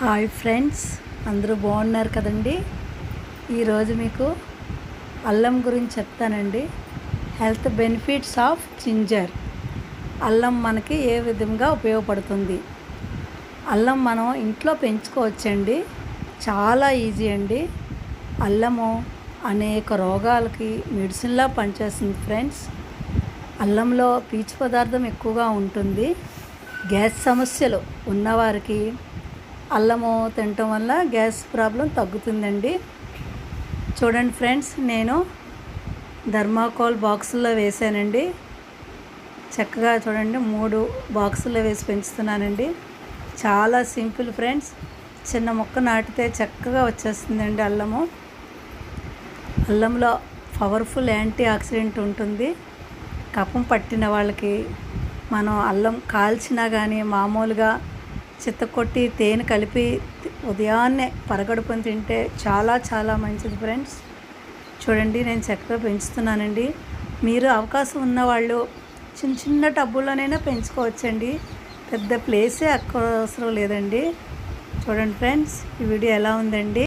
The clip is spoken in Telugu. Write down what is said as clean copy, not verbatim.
హాయ్ ఫ్రెండ్స్, అందరూ బాగున్నారు కదండి. ఈరోజు మీకు అల్లం గురించి చెప్తానండి. Health benefits of ginger. అల్లం మనకి ఏ విధంగా ఉపయోగపడుతుంది. అల్లం మనం ఇంట్లో పెంచుకోవచ్చండి. చాలా ఈజీ అండి. అల్లము అనేక రోగాలకి మెడిసిన్లా పనిచేస్తుంది ఫ్రెండ్స్. అల్లంలో పీచు పదార్థం ఎక్కువగా ఉంటుంది. గ్యాస్ సమస్యలు ఉన్నవారికి అల్లము తినటం వల్ల గ్యాస్ ప్రాబ్లం తగ్గుతుందండి. చూడండి ఫ్రెండ్స్, నేను థర్మాకోల్ బాక్సుల్లో వేసానండి. చక్కగా చూడండి, 3 బాక్సుల్లో వేసి పెంచుతున్నానండి. చాలా సింపుల్ ఫ్రెండ్స్. చిన్న మొక్క నాటితే చక్కగా వచ్చేస్తుందండి అల్లము. అల్లంలో పవర్ఫుల్ యాంటీ ఆక్సిడెంట్ ఉంటుంది. కఫం పట్టిన వాళ్ళకి మనం అల్లం కాల్చినా కానీ మామూలుగా చిత్తకొట్టి తేనె కలిపి ఉదయాన్నే పరగడుపుని తింటే చాలా చాలా మంచిది ఫ్రెండ్స్. చూడండి, నేను చక్కగా పెంచుతున్నానండి. మీరు అవకాశం ఉన్నవాళ్ళు చిన్న చిన్న టబ్బుల్లోనైనా పెంచుకోవచ్చండి. పెద్ద ప్లేసే అవసరం లేదండి. చూడండి ఫ్రెండ్స్, ఈ వీడియో ఎలా ఉందండి.